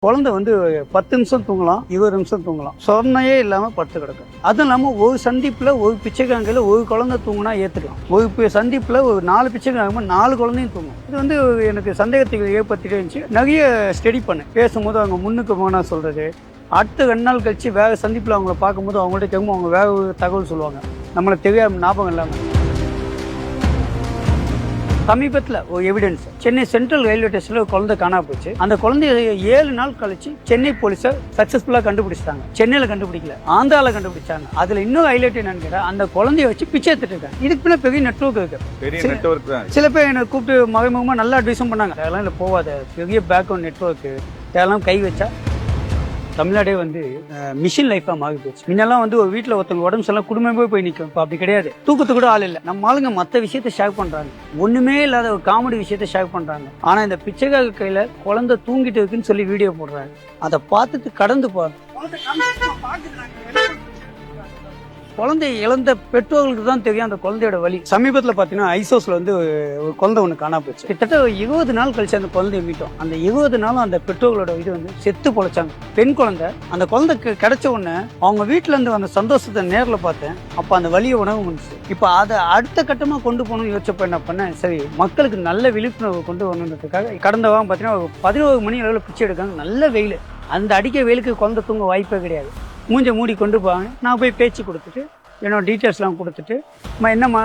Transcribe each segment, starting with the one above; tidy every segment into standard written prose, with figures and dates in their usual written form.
குழந்தை வந்து 10 நிமிஷம் தூங்கலாம், 20 நிமிஷம் தூங்கலாம், சொர்ணையே இல்லாமல் படுத்து கிடக்கும். அதுவும் இல்லாமல் ஒரு சந்திப்பில் ஒரு பிச்சைக்காங்கில் ஒரு குழந்தை தூங்கினா ஏற்றுக்கலாம். ஒரு சந்திப்பில் ஒரு 4 பிச்சைக்காங்க 4 குழந்தையும் தூங்கும். இது வந்து எனக்கு சந்தேகத்தை ஏற்படுத்திட்டே இருந்துச்சு. நிறைய ஸ்டடி பண்ணேன். பேசும்போது அவங்க முன்னுக்கு போனால் சொல்கிறது, அடுத்த 2 நாள் கழிச்சு வேறு சந்திப்பில் அவங்கள பார்க்கும்போது அவங்கள்ட்ட கேட்கும் அவங்க வேறு ஒரு தகவல் சொல்லுவாங்க, நம்மளை தெரியாம ஞாபகம் இல்லாமல். சமீபத்தில் ஒரு எவிடன்ஸ், சென்னை சென்ட்ரல் ரயில்வே ஸ்டேஷனில் ஒரு குழந்தை காணா போச்சு. அந்த குழந்தைய 7 நாள் கழிச்சு சென்னை போலீஸை சக்ஸஸ்ஃபுல்லாக கண்டுபிடிச்சிட்டாங்க. சென்னையில் கண்டுபிடிக்கல, ஆந்திராவில் கண்டுபிடிச்சாங்க. அதில் இன்னொரு ஹைலைட் என்னன்னு கேட்டால், அந்த குழந்தைய வச்சு பிச்சை எடுத்துட்டு இருக்காங்க. இதுக்கு பின்ன பெரிய நெட்வொர்க் இருக்கு. சில பேர் என்னை கூப்பிட்டு மறைமுகமாக நல்லா அட்வைஸும் பண்ணாங்க, அதெல்லாம் இல்லை போவாத, பெரிய பேக்ரவுண்ட் நெட்வொர்க்கு, இதெல்லாம் கை வச்சா தமிழ்நாடே வந்து மிஷின் லைஃபாக மாறி போச்சு. முன்னெல்லாம் வந்து ஒரு வீட்டில் ஒருத்தவங்க உடம்பு எல்லாம் குடும்பமே போய் நிற்கும். இப்போ அப்படி கிடையாது. தூக்கத்து கூட ஆள் இல்லை. நம்ம ஆளுங்க மற்ற விஷயத்த ஷேர் பண்ணுறாங்க, ஒன்றுமே இல்லாத ஒரு காமெடி விஷயத்த ஷேர் பண்ணுறாங்க. ஆனால் இந்த பிச்சைக்காக கையில் குழந்தை தூங்கிட்டு இருக்குன்னு சொல்லி வீடியோ போடுறாங்க. அதை பார்த்துட்டு கடந்து போகிறாங்க. குழந்தை இழந்த பெற்றோர்களுக்கு தான் தெரியும் அந்த குழந்தையோட வலி. சமீபத்தில் பார்த்தீங்கன்னா ஐசோஸில் வந்து ஒரு குழந்தை ஒன்று காணா போச்சு. கிட்டத்தட்ட 20 நாள் கழிச்சு அந்த குழந்தைய மீட்டோம். அந்த 20 நாளும் அந்த பெற்றோர்களோட இது வந்து செத்து பொழைச்சாங்க. பெண் குழந்தை. அந்த குழந்தைக்கு கிடைச்ச உடனே அவங்க வீட்டில் இருந்து அந்த சந்தோஷத்தை நேரில் பார்த்தேன். அப்போ அந்த வலியை உணவு முடிச்சு. இப்போ அதை அடுத்த கட்டமாக கொண்டு போகணும்னு யோசிச்சப்போ என்ன பண்ணேன், சரி மக்களுக்கு நல்ல விழிப்புணர்வு கொண்டு வரணுன்றதுக்காக கடந்த வாரம் பார்த்தீங்கன்னா 11 மணி அளவில் பிச்சை எடுக்காங்க. நல்ல வெயில். அந்த அடிக்க வெயிலுக்கு குழந்தை தூங்க வாய்ப்பே கிடையாது. மூஞ்சை மூடி கொண்டு போவாங்க. நான் போய் பேச்சு கொடுத்துட்டு என்னோட டீட்டெயில்ஸ்லாம் கொடுத்துட்டு, என்னம்மா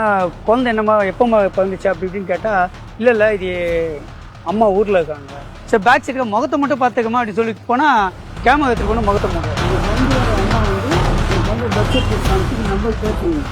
குழந்தை என்னம்மா எப்போம்மா பிறந்துச்சு அப்படி இப்படின்னு கேட்டால், இல்லை இது அம்மா ஊரில் இருக்காங்க. சரி பேக் சைடுக்க முகத்தை மட்டும் பார்த்துக்கமா அப்படி சொல்லி போனால் கேமரா எடுத்துகிட்டு போனால் முகத்தை மட்டும் அம்மா வந்து பட்ஜெட் கொடுத்தாங்க. நம்பர் கேட்குங்க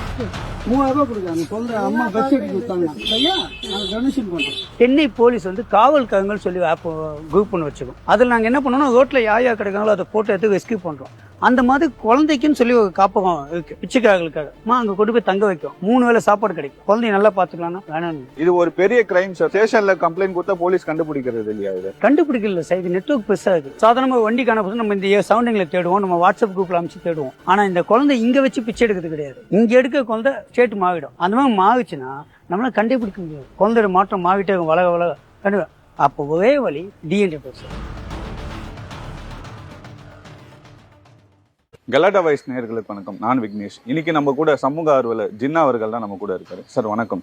3000 ரூபா கொடுக்குறாங்க. குழந்தை அம்மா பட்ஜெட் கொடுத்தாங்க. ஐயா நாங்கள் டொனேஷன் பண்ணுறோம். சென்னை போலீஸ் வந்து காவல்காரங்கள் சொல்லி ஆப் குரூப் பண்ணி வச்சுக்கோம். அதில் நாங்கள் என்ன பண்ணோம்னா ரோட்டில் யார் யார் கிடைக்காங்களோ அதை போட்டோ எடுத்து ரெஸ்கியூ பண்ணுறோம். அந்த மாதிரி குழந்தைக்குன்னு சொல்லி ஒரு காப்பகம் இருக்கு பிச்சைக்காரர்களுக்காக. அங்கே கொண்டு போய் தங்க வைக்கும். 3 வேளை சாப்பாடு கிடைக்கும். குழந்தைய நல்லா பாத்துக்கலாம்னா வேணாம். இது ஒரு பெரிய கிரைம் சார். ஸ்டேஷன்ல கம்ப்ளைண்ட் கொடுத்தா போலீஸ் கண்டுபிடிக்கிறது இல்லையா? இது கண்டுபிடிக்கல சார். இது நெட்வொர்க் பெருசா இருக்கு. சாதாரணமா வண்டி காணப்போது நம்ம இந்த சரௌண்டிங்ல தேடுவோம், நம்ம வாட்ஸ்அப் குரூப்ல அமைச்சு தேடுவோம். ஆனா இந்த குழந்தை இங்க வச்சு பிச்சை எடுக்கிறது கிடையாது. இங்க எடுக்க குழந்தை ஸ்டேட் மாறிடும். அந்த மாதிரி மாறிச்சுன்னா நம்மளால கண்டுபிடிக்க முடியாது. குழந்தையோட மாற்றம் மாறிட்டே வளர கண்டுவேன். அப்போ ஒரே வழி டிஎன்ஏ டெஸ்ட். கலாட்டா வாய்ஸ் நேயர்களுக்கு வணக்கம். நான் விக்னேஷ். இன்னைக்கு நம்ம கூட சமூக ஆர்வலர் ஜின்னா அவர்கள் தான் நம்ம கூட இருக்காரு. சார் வணக்கம்.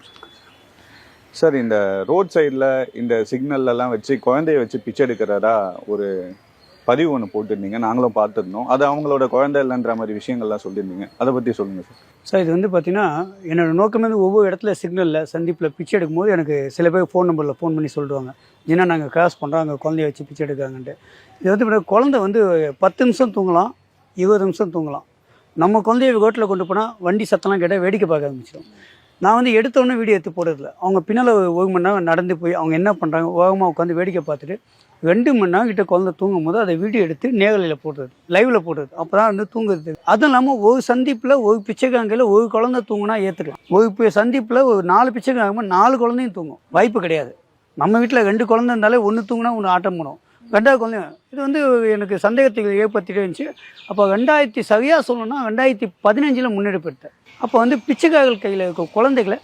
சார் இந்த ரோட் சைடில் இந்த சிக்னல்லாம் வச்சு குழந்தைய வச்சு பிச்சை எடுக்கிறதா ஒரு பதிவு ஒன்று போட்டிருந்தீங்க, நாங்களும் பார்த்துருந்தோம். அது அவங்களோட குழந்தை இல்லைன்ற மாதிரி விஷயங்கள்லாம் சொல்லியிருந்தீங்க, அதை பற்றி சொல்லுங்கள் சார். சார் இது வந்து பார்த்தீங்கன்னா என்னோட நோக்கமே வந்து ஒவ்வொரு இடத்துல சிக்னலில் சந்திப்பில் பிச்சை எடுக்கும்போது எனக்கு சில பேர் ஃபோன் நம்பரில் ஃபோன் பண்ணி சொல்லிடுவாங்க, ஜின்னா நாங்கள் கிராஸ் பண்ணுறோம், அங்கே குழந்தைய வச்சு பிச்சை எடுக்காங்கன்ட்டு. இது வந்து குழந்தை வந்து 10 நிமிஷம் தூங்கலாம், 20 நிமிஷம் தூங்கலாம். நம்ம குழந்தைய ரோட்டில் கொண்டு போனால் வண்டி சத்தம்லாம் கேட்டால் வேடிக்கை பார்க்க ஆரம்பிச்சிடும். நான் வந்து எடுத்தோடனே வீடியோ எடுத்து போடுறதில்ல. அவங்க பின்னால் 1 மணி நேரம் நடந்து போய் அவங்க என்ன பண்ணுறாங்க ஓரமாக உட்காந்து வேடிக்கை பார்த்துட்டு 2 மணி நேரம் கிட்ட குழந்தை தூங்கும் போது அதை வீடியோ எடுத்து நேரலையில் போடுறது, லைவில் போடுறது. அப்போ தான் வந்து தூங்குறது. அதுவும் இல்லாமல் ஒரு சந்திப்பில் ஒரு பிச்சைக்காங்கையில் ஒரு குழந்தை தூங்குனா ஏற்றுக்கலாம். ஒரு சந்திப்பில் ஒரு 4 பிச்சைக்காங்க 4 குழந்தையும் தூங்கும். வாய்ப்பு கிடையாது. நம்ம வீட்டில் 2 குழந்தை இருந்தாலே 1 தூங்கினா 1 ஆட்டம் போடும். 2வது குழந்தை. இது வந்து எனக்கு சந்தேகத்தை ஏற்படுத்திட்டே இருந்துச்சு. அப்போ 2000 சரியாக சொல்லணும்னா 2015 முன்னெடுப்பு எடுத்தேன். அப்போ வந்து பிச்சைக்காரர்கள் கையில் இருக்க குழந்தைகளை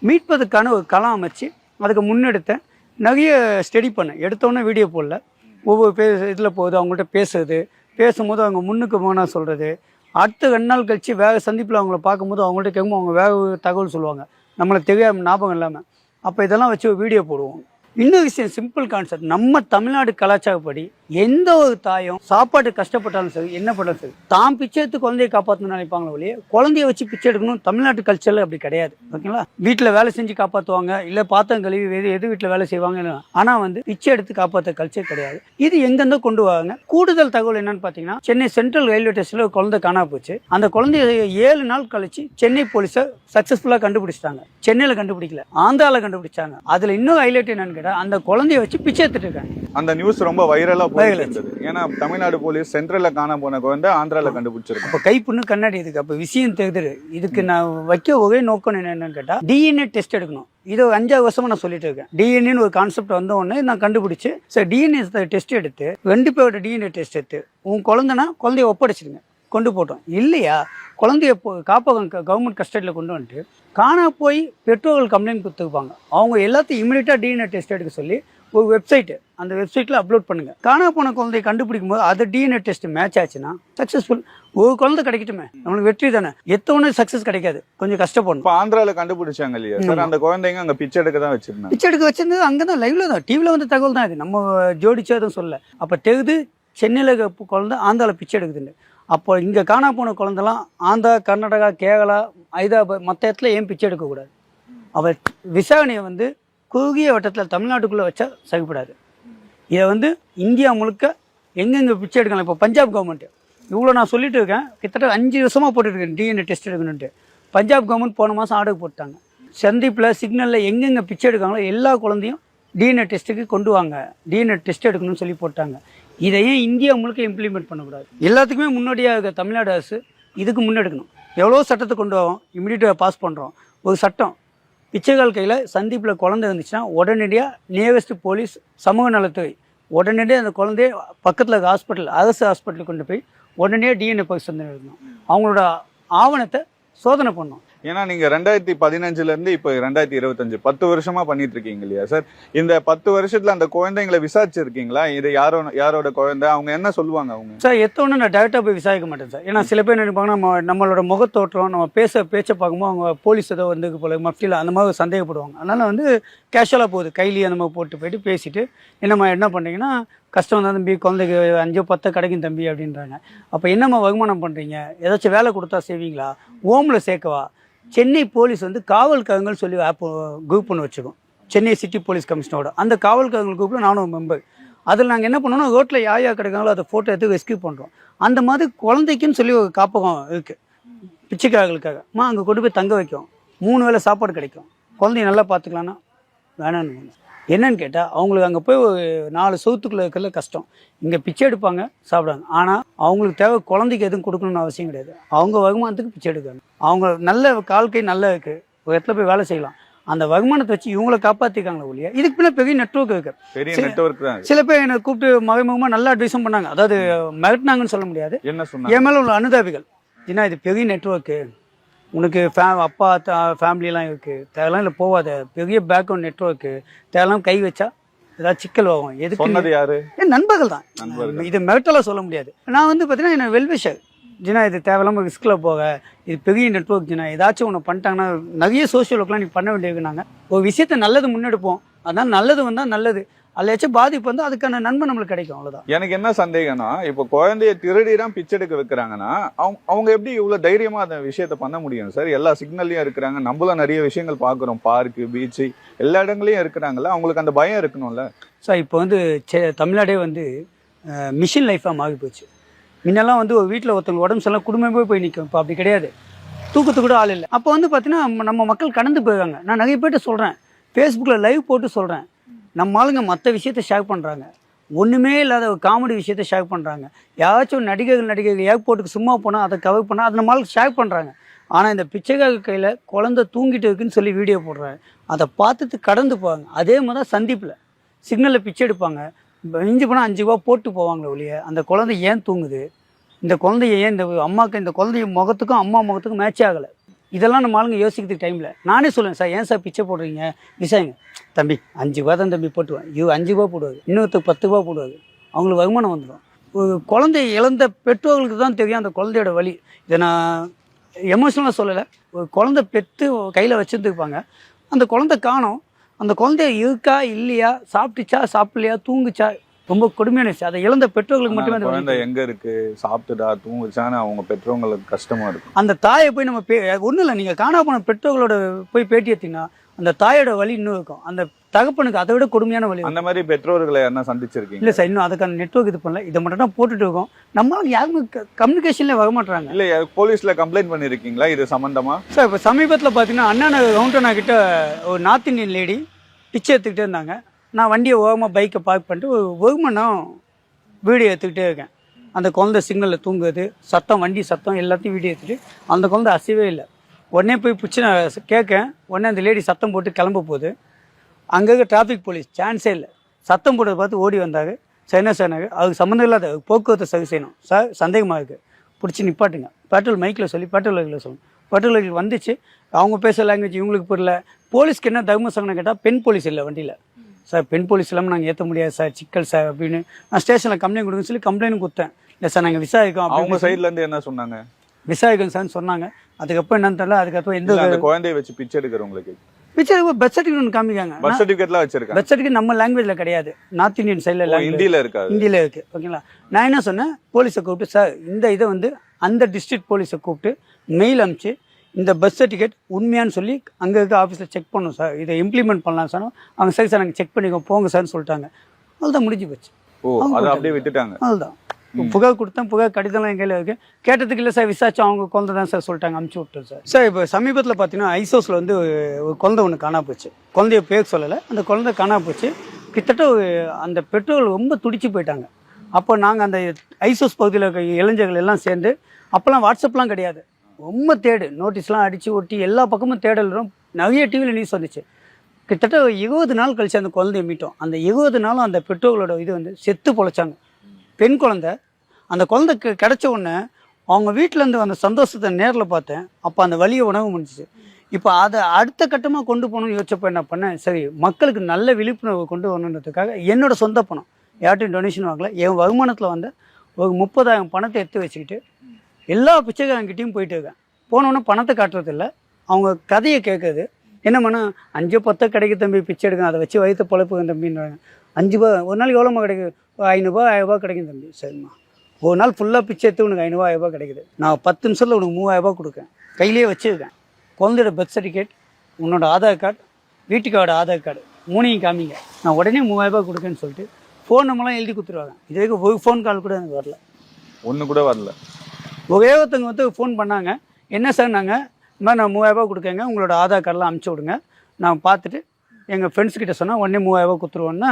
மீட்பதற்கான ஒரு களம் அமைச்சு அதுக்கு முன்னெடுத்தேன். நிறைய ஸ்டடி பண்ணேன். எடுத்தோன்னே வீடியோ போடல. ஒவ்வொரு இதில் போகுது அவங்கள்ட்ட பேசும்போது அவங்க முன்னுக்கு போனால் சொல்கிறது, அடுத்த 2 நாள் கழிச்சு வேறு சந்திப்பில் அவங்கள பார்க்கும்போது அவங்கள்ட்ட கேட்கும்போது அவங்க வேறு தகவல் சொல்லுவாங்க, நம்மளை தெரியாம ஞாபகம் இல்லாமல். அப்போ இதெல்லாம் வச்சு ஒரு வீடியோ போடுவோம். இன்னொரு விஷயம், சிம்பிள் கான்செப்ட். நம்ம தமிழ்நாடு கலாச்சாரப்படி எந்த ஒரு தாயும் சாப்பாட்டு கஷ்டப்பட்டாலும் சரி, என்ன பண்ணாலும் சரி, தான் பிச்சை எடுத்து குழந்தைய காப்பாற்றணும்னு நினைப்பாங்களே ஒழிய குழந்தைய வச்சு பிச்சை எடுக்கணும் தமிழ்நாட்டு கல்ச்சரில் அப்படி கிடையாது. ஓகேங்களா? வீட்டில் வேலை செஞ்சு காப்பாற்றுவாங்க, இல்லை பாத்திரம் கழுவி எது வீட்டில் வேலை செய்வாங்க. ஆனால் வந்து பிச்சை எடுத்து காப்பாற்ற கல்ச்சர் கிடையாது. இது எங்கேருந்தோ கொண்டு வராங்க. கூடுதல் தகவல் என்னன்னு பார்த்தீங்கன்னா, சென்னை சென்ட்ரல் ரயில்வே ஸ்டேஷனில் ஒரு குழந்தை காணா போச்சு. அந்த குழந்தைய 7 நாள் கழிச்சு சென்னை போலீஸை சக்ஸஸ்ஃபுல்லாக கண்டுபிடிச்சிட்டாங்க. சென்னையில் கண்டுபிடிக்கல, ஆந்திராவில் கண்டுபிடிச்சாங்க. அதில் இன்னும் ஹைலைட் என்னன்னு கேட்டால், அந்த குழந்தைய வச்சு பிச்சை எடுத்துட்டு இருக்காங்க. அந்த நியூஸ் ரொம்ப வைரலா போயிட்டு. ஏன்னா தமிழ்நாடு போலீஸ் சென்ட்ரல்ல காண போன குழந்தை ஆந்திரால கண்டுபிடிச்சிருக்கு. அப்ப கைப்புண்ணு கண்ணாடி இதுக்கு. அப்ப விஷயம் தெரியுது. இதுக்கு நான் வைக்க ஒரே நோக்கம் என்னன்னு கேட்டா, டிஎன்ஏ டெஸ்ட் எடுக்கணும். இது 5 வருஷமா நான் சொல்லிட்டு இருக்கேன். டிஎன்ஏன்னு ஒரு கான்செப்ட் வந்த உடனே நான் கண்டுபிடிச்சு சரி டிஎன்ஏ டெஸ்ட் எடுத்து 2 பேரோட டிஎன்ஏ டெஸ்ட் எடுத்து உன் குழந்தைனா குழந்தைய ஒப்படைச்சிடுங்க கொண்டு போட்டோம். இல்லையா குழந்தைய காப்பகம் கவர்மெண்ட் கஸ்டடியில் கொண்டு வந்துட்டு காணா போய் பெற்றோர்கள் கம்ப்ளைண்ட் கொடுத்துருப்பாங்க. அவங்க எல்லாத்தையும் இமீடியட்டாக டிஎன்ஏ டெஸ்ட் எடுக்க சொல்லி ஒரு வெப்சைட்டு, அந்த வெப்சைட்டில் அப்லோட் பண்ணுங்கள். காணா போன குழந்தையை கண்டுபிடிக்கும் போது அது டிஎன்ஏ டெஸ்ட் மேட்ச் ஆச்சுன்னா சக்ஸஸ்ஃபுல். ஒரு குழந்தை கிடைக்கட்டுமே, நம்மளுக்கு வெற்றி தானே. எத்தவொன்னே சக்ஸஸ் கிடைக்காது, கொஞ்சம் கஷ்டப்படணும். இப்போ ஆந்திராவில் கண்டுபிடிச்சாங்க இல்லையா சார், அந்த குழந்தைங்க அங்கே பிச்சை எடுக்க தான் வச்சிருந்தாங்க. பிச்சை எடுக்க வச்சிருந்தது அங்கே தான், லைவ்ல தான், டிவியில் வந்து தகவல் தான் இது, நம்ம ஜோடிச்சதும் சொல்ல. அப்போ தெகுது சென்னையில் குழந்தை ஆந்திராவில் பிச்சை எடுக்குதுன்னு. அப்போ இங்கே காணா போன குழந்தைலாம் ஆந்திரா, கர்நாடகா, கேரளா, ஹைதராபாத் மற்ற இடத்துல ஏன் பிச்சை எடுக்கக்கூடாது? அவர் விசாரணையை வந்து குறுகிய வட்டத்தில் தமிழ்நாட்டுக்குள்ளே வச்சா சகிப்படாது. இதை வந்து இந்தியா முழுக்க எங்கெங்கே பிச்சை எடுக்கலாம். இப்போ பஞ்சாப் கவர்மெண்ட்டு இவ்வளோ நான் சொல்லிட்டு இருக்கேன், கிட்டத்தட்ட 5 வருஷமாக போட்டுருக்கேன் டிஎன்ஏ டெஸ்ட் எடுக்கணுன்ட்டு. பஞ்சாப் கவர்மெண்ட் போன மாதம் ஆர்டர் போட்டாங்க. சந்தீப்பில் சிக்னலில் எங்கெங்கே பிச்சை எடுக்காங்களோ எல்லா குழந்தையும் டிஎன்ஏ டெஸ்ட்டுக்கு கொண்டு வாங்க, டிஎன்ஏ டெஸ்ட் எடுக்கணும்னு சொல்லி போட்டாங்க. இதையும் இந்தியா முழுக்க இம்ப்ளிமெண்ட் பண்ணக்கூடாது. எல்லாத்துக்குமே முன்னோடியாக தமிழ்நாடு அரசு இதுக்கு முன்னெடுக்கணும். எவ்வளோ சட்டத்தை கொண்டு வரோம், இமிடியேட்டாக பாஸ் பண்ணுறோம். ஒரு சட்டம், பிச்சைக்கால் கையில் சந்தீப்பில் குழந்தை இருந்துச்சுன்னா உடனடியாக நியரஸ்ட் போலீஸ், சமூக நலத்துறை உடனடியாக அந்த குழந்தைய பக்கத்தில் இருக்க ஹாஸ்பிட்டல், அரசு ஹாஸ்பிட்டலுக்கு கொண்டு போய் உடனடியாக டிஎன்ஏ பரிசோதனை எடுக்கணும். அவங்களோட ஆவணத்தை சோதனை பண்ணணும். ஏன்னா நீங்க 2015 இருந்து இப்போ 2025 10 வருஷமா பண்ணிட்டு இருக்கீங்க இல்லையா சார். இந்த 10 வருஷத்துல அந்த குழந்தைங்களை விசாரிச்சிருக்கீங்களா? இது யாரோட குழந்தை, அவங்க என்ன சொல்லுவாங்க? அவங்க சார் எத்தோன்னு நான் டேரெக்டாக போய் விசாரிக்க மாட்டேன் சார். ஏன்னா சில பேர் நினைப்பாங்கன்னா நம்மளோட முகத்தோற்றம், நம்ம பேச்சை பார்க்கும்போது அவங்க போலீஸ் ஏதோ வந்து போல மஃப்டியில் அந்த மாதிரி சந்தேகப்படுவாங்க. அதனால் வந்து கேஷுவலாக போகுது, கையிலேயே அந்த மாதிரி போட்டு போயிட்டு பேசிட்டு என்னம்மா என்ன பண்ணுறீங்கன்னா, கஷ்டம் தான் தம்பி, குழந்தைக்கு 5-10 கிடைக்கும் தம்பி அப்படின்றாங்க. அப்போ என்னம்மா வருமானம் பண்ணுறீங்க, ஏதாச்சும் வேலை கொடுத்தா செய்வீங்களா, ஹோமில் சேர்க்கவா? சென்னை போலீஸ் வந்து காவல்காரங்கள் சொல்லி குரூப் ஒன்று வச்சுக்கோம், சென்னை சிட்டி போலீஸ் கமிஷனரோட. அந்த காவல்காரங்கள் குரூப்பில் நானும் மெம்பர். அதில் நாங்கள் என்ன பண்ணோம்னா, ரோட்டில் யார் கிடைக்காங்களோ அதை ஃபோட்டோ எடுத்து ரெஸ்கியூ பண்ணுறோம். அந்த மாதிரி குழந்தைக்குன்னு சொல்லி ஒரு காப்பகம் இருக்குது பிச்சைக்காரர்களுக்காக. அங்கே கொண்டு போய் தங்க வைக்கும், 3 வேளை சாப்பாடு கிடைக்கும். குழந்தைய நல்லா பார்த்துக்கலான்னா வேணான்னு. என்னன்னு கேட்டால் அவங்களுக்கு அங்கே போய் ஒரு 4 சவுத்துக்குள்ளே இருக்கிறதுல கஷ்டம். இங்கே பிச்சை எடுப்பாங்க, சாப்பிடுவாங்க. ஆனால் அவங்களுக்கு தேவை குழந்தைக்கு எதுவும் கொடுக்கணும்னு அவசியம் கிடையாது. அவங்க வருமானத்துக்கு பிச்சை எடுக்காங்க. அவங்க நல்ல கை நல்லா இருக்குது, ஒரு இடத்துல போய் வேலை செய்யலாம். அந்த வருமானத்தை வச்சு இவங்கள காப்பாற்றிக்காங்களே ஒழிய இதுக்கு பின்ன பெரிய நெட்வொர்க் இருக்கு. பெரிய நெட்வொர்க் தான். சில பேர் என்னை கூப்பிட்டு மறைமுகமாக நல்லா அட்வைஸும் பண்ணாங்க. அதாவது மிரட்டினாங்கன்னு சொல்ல முடியாது, என்ன சொன்னாங்க, என் மேலே உள்ள அனுதாபிகள். ஏன்னா இது பெரிய நெட்வொர்க்கு, உனக்கு அப்பா ஃபேமிலியெல்லாம் இருக்குது, தேவையெல்லாம் இல்லை போகாத, பெரிய பேக்ரவுண்ட் நெட்வொர்க்கு, தேவையெல்லாம் கை வச்சா ஏதாவது சிக்கல் ஆகும். எதுக்கு சொன்னது யாரு? என் நண்பர்கள் தான். இது மிரட்டலாக சொல்ல முடியாது. நான் வந்து பார்த்தீங்கன்னா என்ன வெல்விஷர் ஜினா, இது தேவையில்லாமல் ரிஸ்கில் போக, இது பெரிய நெட்வொர்க் ஜினா, ஏதாச்சும் ஒன்று பண்ணிட்டாங்கன்னா நிறைய சோஷியல் ஒர்க்லாம் நீ பண்ண வேண்டியிருக்குனாங்க. ஒரு விஷயத்தை நல்லது முன்னெடுப்போம், அதான் நல்லது வந்தால் நல்லது, அதில் பாதிப்பு வந்து அதுக்கான நன்மை நம்மளுக்கு கிடைக்கும், அவ்வளோதான். எனக்கு என்ன சந்தேகம்னா, இப்போ குழந்தைய திருடிதான் பிச்சை எடுக்க வைக்கிறாங்கன்னா அவங்க எப்படி இவ்வளவு தைரியமா அந்த விஷயத்த பண்ண முடியும் சார்? எல்லா சிக்னல்லையும் இருக்கிறாங்க, நம்மளும் நிறைய விஷயங்கள் பார்க்குறோம், பார்க்கு, பீச்சு, எல்லா இடங்களையும் இருக்கிறாங்கல்ல, அவங்களுக்கு அந்த பயம் இருக்கணும்ல சார். இப்போ வந்து தமிழ்நாடே வந்து மிஷின் லைஃபாக மாறி போச்சு. முன்னெல்லாம் வந்து ஒரு வீட்டில் ஒருத்தவங்க உடம்பு சரியில்லை குடும்பமே போய் நிற்கும், இப்போ அப்படி கிடையாது. தூக்கத்துக்கு கூட ஆள் இல்லை. அப்போ வந்து பார்த்தீங்கன்னா நம்ம மக்கள் கடந்து போயிருக்காங்க. நான் நிறைய பேர்ட்ட சொல்கிறேன், ஃபேஸ்புக்கில் லைவ் போட்டு சொல்கிறேன், நம்ம ஆளுங்க மற்ற விஷயத்தை ஷேர் பண்ணுறாங்க, ஒன்றுமே இல்லாத ஒரு காமெடி விஷயத்தை ஷேர் பண்ணுறாங்க. யாராச்சும் நடிகர்கள் ஏர்போர்ட்டுக்கு சும்மா போனால் அதை கவர் பண்ணால் அதை நம்ம ஆளுக்கு ஷேர் பண்ணுறாங்க. ஆனால் இந்த பிச்சைக்கார கையில் குழந்தை தூங்கிட்டு இருக்குன்னு சொல்லி வீடியோ போடுறாங்க, அதை பார்த்துட்டு கடந்து போவாங்க. அதே மாதிரி தான் சந்தீப்பில் சிக்னலில் பிச்சை எடுப்பாங்க, மிஞ்சி போனால் 5 ரூபா போட்டு போவாங்களே ஒழிய அந்த குழந்தை ஏன் தூங்குது, இந்த குழந்தைய ஏன் இந்த அம்மாவுக்கு, இந்த குழந்தைய முகத்துக்கும் அம்மா முகத்துக்கும் மேட்ச் ஆகலை, இதெல்லாம் நம்ம ஆளுங்க யோசிக்கிறதுக்கு டைமில் நானே சொல்லுவேன், சார் ஏன் சார் பிச்சை போடுறீங்க, விசாரிங்க. தம்பி 5 ரூபா தான் தம்பி போட்டுவேன், 5 ரூபா போடுவாங்க, இன்னொருத்தருக்கு 10 ரூபா போடுவாங்க, அவங்களுக்கு வருமானம் வந்துடும். ஒரு குழந்தைய இழந்த பெற்றோர்களுக்கு தான் தெரியும் அந்த குழந்தையோட வலி. இதை நான் எமோஷனலாக சொல்லலை. ஒரு குழந்தை பெற்று கையில் வச்சுருந்துருப்பாங்க, அந்த குழந்தை காணோம், அந்த குழந்தைய இருக்கா இல்லையா, சாப்பிட்டுச்சா சாப்பிடலையா, தூங்குச்சா, ரொம்ப கொடுமையான விஷயம். அதை இழந்த பெற்றோர்களுக்கு மட்டுமே அந்த குழந்தை எங்க இருக்கு, சாப்பிட்டுடா தூங்குச்சான்னு அவங்க பெற்றவங்களுக்கு கஷ்டமா இருக்கும். அந்த தாயை போய் நம்ம ஒன்றும் இல்லை, நீங்கள் காணா போன பெற்றோர்களோட போய் பேட்டி எடுத்தீங்கன்னா அந்த தாயோட வலி இன்னும் இருக்கும், அந்த தகப்பனுக்கு அதை விட கொடுமையான வலி. அந்த மாதிரி பெற்றோர்களை என்ன சந்திச்சிருக்கீங்க? இல்லை சார், இன்னும் அதுக்கான நெட்வொர்க் இது பண்ணல, இதை மட்டும் தான் போட்டுட்டு இருக்கோம். நம்மளால யாருமே கம்யூனிகேஷன்லேயே வர மாட்டாங்க. இல்லை போலீஸில் கம்ப்ளைண்ட் பண்ணியிருக்கீங்களா இது சம்மந்தமா? சார் இப்போ சமீபத்தில் பார்த்தீங்கன்னா அண்ணா கவுண்டனா கிட்ட ஒரு நார்த் இந்தியன் லேடி பிச்சை எடுத்துக்கிட்டே இருந்தாங்க. நான் வண்டியை ஓரமாக பைக்கை பார்க் பண்ணிட்டு ஒரு மணி நேரம் வீடியோ எடுத்துக்கிட்டே இருக்கேன். அந்த குழந்தை சிக்னலில் தூங்குது, சத்தம், வண்டி சத்தம் எல்லாத்தையும் வீடியோ எடுத்துகிட்டு அந்த குழந்தை அசைவே இல்லை. உடனே போய் பிடிச்சி நான் கேட்கேன், உடனே அந்த லேடி சத்தம் போட்டு கிளம்ப போகுது. அங்கே இருக்க டிராஃபிக் போலீஸ் சான்ஸே இல்லை, சத்தம் போட்டதை பார்த்து ஓடி வந்தாங்க. சைனா சார்னாங்க, அதுக்கு சம்மந்தம் இல்லாத போக்குவரத்தை சரி செய்யணும் சார், சந்தேகமாக இருக்குது, பிடிச்சி நிப்பாட்டுங்க, பெட்ரோல் மைக்கில் சொல்லி பெட்ரோல் வைக்கில் சொல்லணும். பெட்ரோல் வைக்கில் வந்துச்சு, அவங்க பேசுகிற லாங்குவேஜ் இவங்களுக்கு புரியல. போலீஸ்க்கு என்ன தர்ம சங்கடம் கேட்டால் பெண் போலீஸ் இல்லை வண்டியில், சார் பெண் போலீஸ் இல்லாமல் நாங்கள் ஏற்ற முடியாது சார், சிக்கல் சார் அப்படின்னு நான் ஸ்டேஷனில் கம்ப்ளைண்ட் கொடுங்கன்னு சொல்லி கம்ப்ளைண்ட் கொடுத்தேன். இல்லை சார் நாங்கள் விசாரிக்கோம், அவங்க சைட்லேருந்து என்ன சொன்னாங்க? விசாரிக்கோம் சார்னு சொன்னாங்க. அதுக்கப்புறம் என்னன்னு தெரியல. அதுக்கப்புறம் எந்த குழந்தைய வச்சு பிச்சை எடுக்கிறவங்களுக்கு பிக்சர் பர்த் சர்டிஃபிகேட் ஒன்று காமிக்காங்க. பர்த் சர்டிஃபிகேட்லாம் வச்சிருக்காங்க. பர்த் சர்டிஃபிகேட் நம்ம லாங்குவேஜில் கிடையாது, நார்த் இந்தியன் சைடில் ஹிந்தியில் இருக்காது, ஹிந்தியில் இருக்குது. ஓகேங்களா, நான் என்ன சொன்னேன், போலீஸை கூப்பிட்டு சார் இந்த இதை வந்து அந்த டிஸ்ட்ரிக்ட் போலீஸை கூப்பிட்டு மெயில் அனுப்பிச்சு இந்த பர்த் சர்டிஃபிகேட் உண்மையான்னு சொல்லி அங்கே இருக்க ஆஃபீஸில் செக் பண்ணணும் சார், இதை இம்ப்ளிமெண்ட் பண்ணலாம் சார். அவங்க சரி சார் நாங்கள் செக் பண்ணிக்கோ போங்க சார்னு சொல்லிட்டாங்க. அதுதான் முடிஞ்சு போச்சு. அதை அப்படியே விட்டுட்டாங்க. அதுதான் புகார் கொடுத்தேன், புகார் கடிதம்லாம் என் கையில் இருக்குது. கேட்டதுக்கு இல்லை சார் விசாரிச்சோம், அவங்க குழந்தை தான் சார் சொல்லிட்டாங்க, அனுப்பிச்சி விட்டோம் சார். சார் இப்போ சமீபத்தில் பார்த்தீங்கன்னா ஐசோஸில் வந்து ஒரு குழந்தை ஒன்று காணா போச்சு. குழந்தைய பேர் சொல்லலை, அந்த குழந்தை காணா போச்சு. கிட்டத்தட்ட அந்த பெற்றோர்கள் ரொம்ப துடிச்சு போயிட்டாங்க. அப்போ நாங்கள் அந்த ஐசோஸ் பகுதியில் இருக்க இளைஞர்கள் எல்லாம் சேர்ந்து, அப்போல்லாம் வாட்ஸ்அப்லாம் கிடையாது, ரொம்ப தேடு நோட்டீஸ்லாம் அடித்து ஒட்டி எல்லா பக்கமும் தேடலும். நிறைய டிவியில் நியூஸ் வந்துச்சு. கிட்டத்தட்ட 20 நாள் கழிச்சு அந்த குழந்தைய மீட்டோம். அந்த 20 நாளும் அந்த பெற்றோர்களோட இது வந்து செத்து பொழைச்சாங்க. பெண் குழந்தை. அந்த குழந்தை கிடச்ச உடனே அவங்க வீட்டிலேருந்து அந்த சந்தோஷத்தை நேரில் பார்த்தேன். அப்போ அந்த வலியை உணவு முடிஞ்சிச்சு. இப்போ அதை அடுத்த கட்டமாக கொண்டு போகணும்னு யோசிச்சப்போ என்ன பண்ணேன், சரி மக்களுக்கு நல்ல விழிப்புணர்வு கொண்டு வரணுன்றதுக்காக என்னோட சொந்த பணம், யார்ட்டையும் டொனேஷன் வாங்கல, என் வருமானத்தில் வந்து ஒரு 30,000 பணத்தை எடுத்து வச்சுக்கிட்டு எல்லா பிச்சைக்காரங்கிட்டையும் போயிட்டு இருக்கேன். போனோன்னே பணத்தை காட்டுறதில்ல, அவங்க கதையை கேட்குறது. என்ன பண்ணால் 5-10 கிடைக்கு தம்பி, பிச்சை எடுக்கணும், அதை வச்சு வயிற்று பொழைப்புங்க தம்பின்றாங்க. 5 ரூபா ஒரு நாளைக்கு எவ்வளோமா கிடைக்குது? 500 1000 கிடைக்கும் தம்பி. சரிம்மா, ஒரு நாள் ஃபுல்லாக பிச்சை எடுத்து உனக்கு 500 1000 கிடைக்குது. நான் 10 நிமிஷத்தில் உனக்கு 3000 கொடுக்கேன், கையிலேயே வச்சுருக்கேன். குழந்தையோட பர்த் சர்டிஃபிகேட், உன்னோட ஆதார் கார்டு, வீட்டுக்காரோட ஆதார் கார்டு 3ஐயும் காமிங்க, நான் உடனே 3000 கொடுக்கேன்னு சொல்லிட்டு ஃபோன் நம்பர்லாம் எழுதி கொடுத்துருவாங்க. இது வரைக்கும் ஒரு ஃபோன் கால் கூட எனக்கு வரல, ஒன்று கூட வரல. ஒரே ஒருத்தவங்க வந்து ஃபோன் பண்ணாங்க, என்ன சார் நாங்கள் இந்த மாதிரி நான் 3000 கொடுக்கேங்க, உங்களோட ஆதார் கார்டெலாம் அனுப்பிச்சி விடுங்க, நான் பார்த்துட்டு எங்கள் ஃப்ரெண்ட்ஸ்கிட்ட சொன்னால் உடனே 3000 கொடுத்துருவோன்னு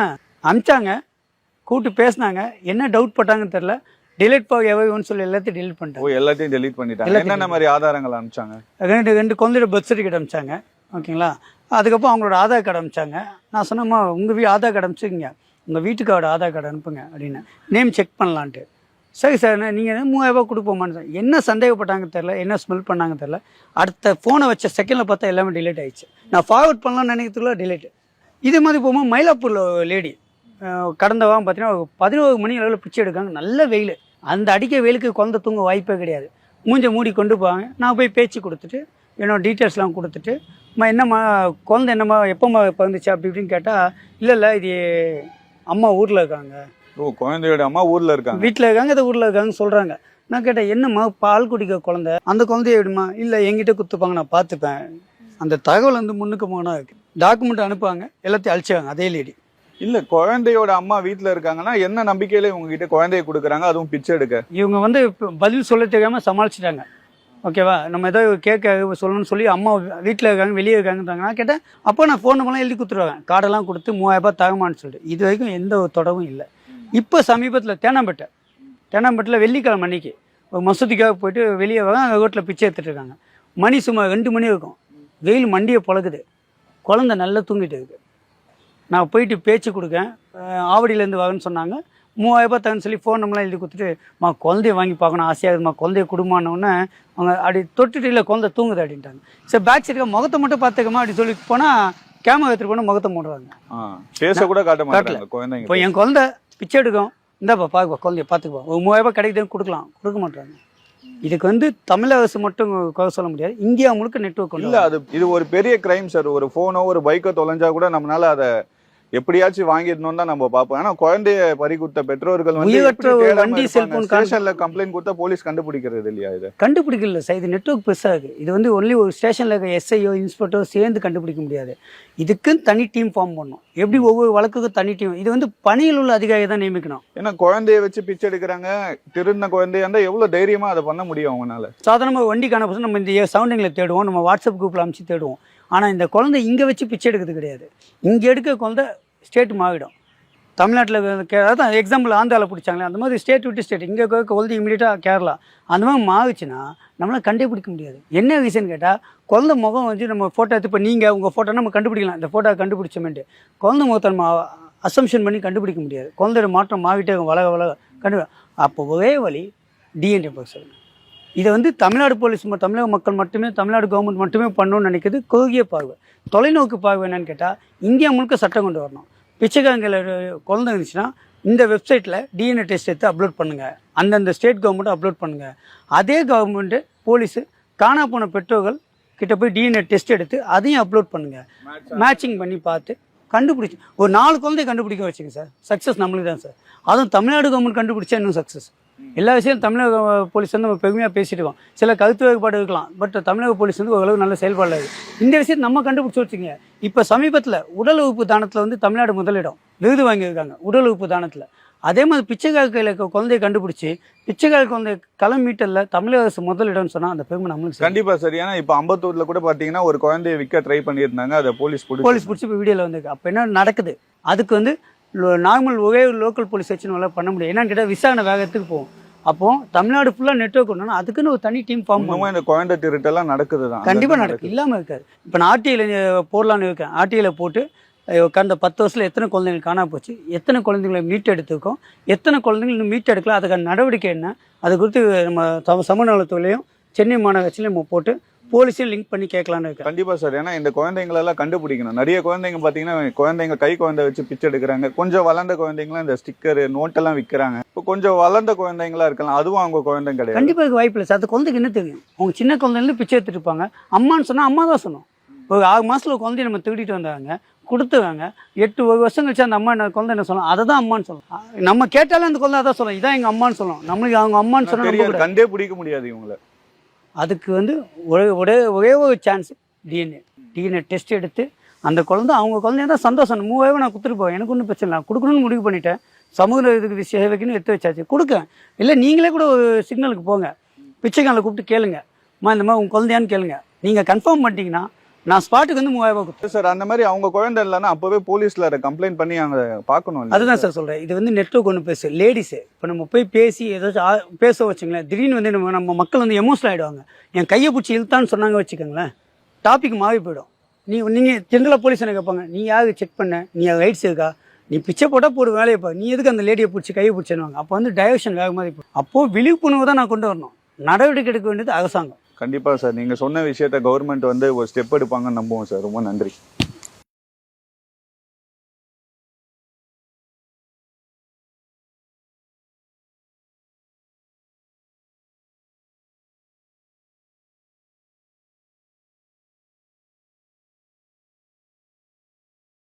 அனுப்பிச்சாங்க. கூப்பிட்டு பேசினாங்க, என்ன டவுட் பட்டாங்கன்னு தெரில, டிலீட் பாக எவ்வளோன்னு சொல்லி எல்லாத்தையும் டிலீட் பண்ணிட்டாங்க. எல்லாத்தையும் டெலீட் பண்ணிட்டாங்க. என்னென்ன மாதிரி ஆதாரங்கள் அனுப்பிச்சாங்க? ரெண்டு குழந்தையோட பர்த் சர்டிஃபிகேட் அனுப்பிச்சாங்க. ஓகேங்களா, அதுக்கப்புறம் அவங்களோட ஆதார் கார்டு அனுப்பிச்சாங்க. நான் சொன்னம்மா உங்கள் ஆதார் கார்டு அனுப்பிச்சிக்கிங்க, உங்கள் வீட்டுக்காரோட ஆதார் கார்டு அனுப்புங்க அப்படின்னு, நேம் செக் பண்ணலான்ட்டு. சரி சார், நீங்கள் 3000 கொடுப்போமான்னு சார். என்ன சந்தேகப்பட்டாங்க தெரில, என்ன ஸ்மெல் பண்ணாங்க தெரில. அடுத்த ஃபோனை வச்ச செகண்டில் பார்த்தா எல்லாமே டிலீட் ஆகிடுச்சு. நான் ஃபார்வர்ட் பண்ணலாம்னு நினைக்கிறதுக்குள்ள டிலீட். இதே மாதிரி போகும்போது மயிலாப்பூரில் லேடி கடந்த வாரம் பார்த்தீங்கன்னா 11 மணி அளவில் பிச்சை எடுக்காங்க. நல்ல வெயில், அந்த அடிக்க வெயிலுக்கு குழந்தை தூங்க வாய்ப்பே கிடையாது. மூஞ்சை மூடி கொண்டு போவாங்க. நான் போய் பேச்சு கொடுத்துட்டு என்னோடய டீட்டெயில்ஸ்லாம் கொடுத்துட்டு, என்னம்மா குழந்தை என்னம்மா எப்போம்மா பிறந்துச்சு அப்படி இப்படின்னு கேட்டால், இல்லை இது அம்மா ஊரில் இருக்காங்க. ஓ, குழந்தையோட அம்மா ஊரில் இருக்காங்க, வீட்டில் இருக்காங்க, இதை ஊரில் இருக்காங்கன்னு சொல்கிறாங்க. நான் கேட்டேன், என்னம்மா பால் குடிக்க குழந்தை, அந்த குழந்தைய விடுமா? இல்லை என்கிட்ட கொடுத்துப்பாங்க, நான் பார்த்துப்பேன். அந்த தகவல் வந்து முன்னுக்கு போனால் இருக்குது. டாக்குமெண்ட் அனுப்புவாங்க, எல்லாத்தையும் அழிச்சாங்க அதே லேடி. இல்லை, குழந்தையோட அம்மா வீட்டில் இருக்காங்கன்னா என்ன நம்பிக்கையில உங்ககிட்ட குழந்தைய கொடுக்குறாங்க, அதுவும் பிச்சை எடுக்க? இவங்க வந்து பதில் சொல்ல தெரியாமல் சமாளிச்சிட்டாங்க. ஓகேவா, நம்ம ஏதோ கேட்க சொல்லணும்னு சொல்லி அம்மா வீட்டில் இருக்காங்க வெளியே இருக்காங்கன்றாங்க. நான் கேட்டேன், அப்போ நான் ஃபோன் நம்பர்லாம் எழுதி கொடுத்துருவேன், கார்டெல்லாம் கொடுத்து 3000 தகமான்னு சொல்லிட்டு. இது வரைக்கும் எந்த ஒரு தொடர்பும் இல்லை. இப்போ சமீபத்தில் தேனாம்பேட்டில் வெள்ளிக்கிழமை அன்னைக்கு ஒரு மசூதிக்காக போயிட்டு வெளியே வர அந்த ரோட்டில் பிச்சை எடுத்துகிட்டு இருக்காங்க. மணி சுமார் 2 மணி இருக்கும், வெயில் மண்டியை பழகுது, குழந்தை நல்லா தூங்கிட்டு இருக்கு. நான் போயிட்டு பேச்சு கொடுக்கேன், ஆவடியிலேருந்து வாங்கன்னு சொன்னாங்க. 3000 தகன்னு சொல்லி ஃபோன் நம்பர்லாம் எழுதி கொடுத்துட்டு, குழந்தைய வாங்கி பார்க்கணும் ஆசையாகுதுமா, குழந்தைய குடும்பம்னோடனே அவங்க அப்படி தொட்டுட்டு இல்லை குழந்தை தூங்குது அப்படின்ட்டாங்க. சரி பேக் சைடுக்கு முகத்தை மட்டும் பார்த்துக்கமா அப்படின்னு சொல்லி போனால் கேமரா எடுத்துகிட்டு போனால் முகத்தை மூடுறாங்க, பேச கூட காட்ட மாட்டாங்க குழந்தைங்க. இப்போ என் குழந்தை பிச்சை எடுக்கும், இந்தாப்பா பார்ப்பா குழந்தைய பார்த்துக்குப்பா, ஒரு 3000 கிடைக்குதுன்னு கொடுக்க மாட்டாங்க. இதுக்கு வந்து தமிழக அரசு மட்டும் குறை சொல்ல முடியாது, இந்தியா முழுக்க நெட்வொர்க் இல்லை. இது ஒரு பெரிய கிரைம் சார். ஒரு ஃபோனோ ஒரு பைக்கோ தொலைஞ்சா கூட நம்மளால அதை எப்படியாச்சும் வாங்கிடணும் தான் நம்ம பார்ப்போம். ஆனா குழந்தைய பறி கொடுத்த பெற்றோர்கள் வந்து வண்டி செல்போன் ஸ்டேஷன்ல கம்ப்ளைண்ட் கொடுத்தா போலீஸ் கண்டுபிடிக்கிறது இல்லையா? இது கண்டுபிடிக்கல சார், இது நெட்வொர்க் பெருசாக. இது வந்து ஒன்லி ஒரு ஸ்டேஷன்ல இருக்க எஸ்ஐயோ இன்ஸ்பெக்டரோ சேர்ந்து கண்டுபிடிக்க முடியாது. இதுக்குன்னு தனி டீம் ஃபார்ம் பண்ணணும். எப்படி ஒவ்வொரு வழக்குக்கும் தனி டீம், இது வந்து பணியில் உள்ள அதிகாரி தான் நியமிக்கணும். ஏன்னா குழந்தைய வச்சு பிச்சை எடுக்கிறாங்க, திருந்த குழந்தையா இருந்தா எவ்வளவு தைரியமா அதை பண்ண முடியும் அவங்களால? சாதாரணமாக வண்டி காண நம்ம இந்த சவுண்டிங்ல தேடுவோம், நம்ம வாட்ஸ்அப் குரூப்ல அமைச்சு தேடுவோம். ஆனால் இந்த குழந்தை இங்கே வச்சு பிச்சை எடுக்கிறது கிடையாது. இங்கே எடுக்க குழந்தை ஸ்டேட் மாறிடும். தமிழ்நாட்டில் அதான் எக்ஸாம்பிள் ஆந்திராவில் பிடிச்சாங்களே, அந்த மாதிரி ஸ்டேட் விட்டு ஸ்டேட் இங்கே குழந்தை இமீடியட்டாக கேரளா அந்த மாதிரி மாறிச்சுன்னா நம்மளால் கண்டுபிடிக்க முடியாது. என்ன ரீசன் கேட்டால், குழந்தை முகம் வந்து நம்ம ஃபோட்டோ எடுத்து, இப்போ நீங்கள் உங்கள் ஃபோட்டோ நம்ம கண்டுபிடிக்கலாம், இந்த ஃபோட்டோ கண்டுபிடிச்சோமேட்டு குழந்தை முகத்தை நம்ம அசம்ஷன் பண்ணி கண்டுபிடிக்க முடியாது. குழந்தையோட மாற்றம் மாறிட்டே வளர அப்போ ஒரே வழி டிஎன்ஏ பரிசோதனை. இதை வந்து தமிழ்நாடு போலீஸ் தமிழக மக்கள் மட்டுமே, தமிழ்நாடு கவர்மெண்ட் மட்டுமே பண்ணணும்னு நினைக்கிறது குறுகிய பார்வை. தொலைநோக்கு பார்வை என்னன்னு கேட்டால், இந்தியா முழுக்க சட்டம் கொண்டு வரணும். பிச்சைக்காரங்கள குழந்தை இருந்துச்சுன்னா இந்த வெப்சைட்டில் டிஎன்ஏ டெஸ்ட் எடுத்து அப்லோட் பண்ணுங்கள். அந்தந்த ஸ்டேட் கவர்மெண்ட்டும் அப்லோட் பண்ணுங்கள். அதே கவர்மெண்ட்டு போலீஸு காணா போன பெற்றோர்கள் கிட்ட போய் டிஎன்ஏ டெஸ்ட் எடுத்து அதையும் அப்லோட் பண்ணுங்கள். மேட்சிங் பண்ணி பார்த்து கண்டுபிடிச்சி ஒரு 4 குழந்தைய கண்டுபிடிக்க வச்சுங்க சார். சக்ஸஸ் நம்மளுக்கு தான் சார். அதுவும் தமிழ்நாடு கவர்மெண்ட் கண்டுபிடிச்சா இன்னும் சக்ஸஸ். எல்லா விஷயம் தமிழக போலீஸ் வந்து நம்ம பெருமையாக பேசிட்டு இருக்கோம். சில கருத்து வேறுபாடு இருக்கலாம், பட் தமிழக போலீஸ் வந்து ஓரளவு நல்ல செயல்பாடு இருக்குது. இந்த விஷயத்தை நம்ம கண்டுபிடிச்சி வச்சுங்க. இப்போ சமீபத்தில் உடல் உறுப்பு தானத்தில் வந்து தமிழ்நாடு முதலிடம் விருது வாங்கியிருக்காங்க உடல் உறுப்பு தானத்தில். அதே மாதிரி பிச்சைக்கார கையில் குழந்தைய கண்டுபிடிச்சி பிச்சைக்கார குழந்தை களம் மீட்டல்ல தமிழக அரசு முதலிடம்னு சொன்னால் அந்த பெருமை நம்மளுக்கு கண்டிப்பா சரி. ஏன்னா இப்போ அம்பத்தூர்ல கூட பாத்தீங்கன்னா ஒரு குழந்தைய விற்க ட்ரை பண்ணியிருந்தாங்க, அதை போலீஸ் பிடிச்சி இப்போ வீடியோவில் வந்திருக்கு. அப்போ என்ன நடக்குது? அதுக்கு வந்து நார்மல் ஒரே ஒரு லோக்கல் போலீஸ் வச்சு நல்லா பண்ண முடியும். என்னன்னு கேட்டால் விசாரணை வேகத்துக்கு போகும். அப்போ தமிழ்நாடு ஃபுல்லாக நெட்வொர்க் ஒன்றுனா அதுக்குன்னு ஒரு தனி டீம் ஃபார்ம் பண்ணுவோம். இந்த குழந்தை திருட்டெல்லாம் நடக்குது தான், கண்டிப்பாக நடக்குது, இல்லாமல் இருக்காது. இப்போ நான் ஆர்டிஐயில் போடலான்னு இருக்கேன். ஆர்டிஐயில் போட்டு கடந்த 10 வருஷத்தில் எத்தனை குழந்தைகள் காணா போச்சு, எத்தனை குழந்தைங்களை மீட் எடுத்துருக்கோம், எத்தனை குழந்தைகள் இன்னும் மீட் எடுக்கலாம், அதுக்கான நடவடிக்கை என்ன, அது குறித்து நம்ம சமூக நலத்துறையிலையும் சென்னை மாநகராட்சியிலையும் நம்ம போட்டு போலீஸையும் லிங்க் பண்ணி கேட்கலான்னு இருக்கேன். கண்டிப்பா சார். ஏன்னா இந்த குழந்தைங்களெல்லாம் கண்டுபிடிக்கணும். நிறைய குழந்தைங்க பாத்தீங்கன்னா குழந்தைங்க கை குழந்தை வச்சு பிச்சை எடுக்கிறாங்க. கொஞ்சம் வளர்ந்த குழந்தைங்களாம் இந்த ஸ்டிக்கர் நோட்டெல்லாம் விற்கிறாங்க. இப்போ கொஞ்சம் வளர்ந்த குழந்தைங்களா இருக்கலாம், அதுவும் அவங்க குழந்தை கிடையாது. கண்டிப்பா இதுக்கு வாய்ப்பு இல்லை சார். அந்த குழந்தைக்கு என்ன தெரியும்? அவங்க சின்ன குழந்தைலேருந்து பிச்சை எடுத்துட்டு இருப்பாங்க. அம்மான்னு சொன்னா அம்மா தான் சொன்னோம். ஒரு 6 மாசத்துல குழந்தைய நம்ம திருடிட்டு வந்தாங்க, கொடுத்துவாங்க. 1 வருஷம் கழிச்சு அந்த அம்மா என்ன குழந்தை என்ன சொல்லலாம், அதை தான் அம்மான்னு சொல்லலாம். நம்ம கேட்டாலே அந்த குழந்தை அதான் சொல்லலாம், இதான் எங்க அம்மான்னு சொல்லலாம். நம்மளுக்கு அவங்க அம்மான்னு சொன்னா கண்டே பிடிக்க முடியாது இவங்களை. அதுக்கு வந்து ஒரே ஒரு சான்ஸ் டிஎன்ஏ டெஸ்ட் எடுத்து அந்த குழந்தை அவங்க குழந்தைய தான் சந்தோஷம். 3000 நான் கொடுத்துட்டு போவேன், எனக்கு ஒன்றும் பிரச்சனை இல்லை. கொடுக்கணும்னு முடிவு பண்ணிட்டேன். சமூக இதுக்கு சேவைக்குன்னு எடுத்து வச்சாச்சு, கொடுக்க. இல்லை நீங்களே கூட ஒரு சிக்னலுக்கு போங்க, பிச்சைக்காரங்களை கூப்பிட்டு கேளுங்க, இந்த மாதிரி உங்கள் குழந்தையான்னு கேளுங்க. நீங்கள் கன்ஃபார்ம் பண்ணிட்டீங்கன்னா நான் ஸ்பாட்டுக்கு வந்து 3000 கொடுத்தேன் சார். அந்த மாதிரி அவங்க குழந்தை இல்லைன்னா அப்போவே போலீஸில் அதை கம்ப்ளைண்ட் பண்ணி அங்கே பார்க்கணும். அதுதான் சார் சொல்கிறேன். இது வந்து நெட்வொர்க் ஒன்று பேசு லேடிஸு. இப்போ நம்ம போய் பேசி ஏதாச்சும் பேச வச்சுங்களேன், திடீர்னு வந்து நம்ம மக்கள் வந்து எமோஷனல் ஆகிடுவாங்க. என் கையை பிடிச்சி இழுத்தான்னு சொன்னாங்க வச்சுக்கோங்களேன், டாபிக் மாறி போயிடும். நீங்கள் ஜென்ரலாக போலீஸ் என்ன கேட்பாங்க, நீ யாரு செக் பண்ண, நீ ரைட்ஸ் இருக்கா, நீ பிச்சை போட்டால் போடு வேலையை பா, நீ எதுக்கு அந்த லேடியை பிடிச்சி கையை பிடிச்சிடுவாங்க. அப்போ வந்து டைவர்ஷன் வேறு மாதிரி போகும். அப்போது விழிப்புணர்வு தான் நான் கொண்டு வரணும். நடவடிக்கை எடுக்க வேண்டியது அரசாங்கம். கண்டிப்பாக சார். நீங்கள் சொன்ன விஷயத்த கவர்மெண்ட் வந்து ஒரு ஸ்டெப் எடுப்பாங்கன்னு நம்புவோம் சார். ரொம்ப நன்றி.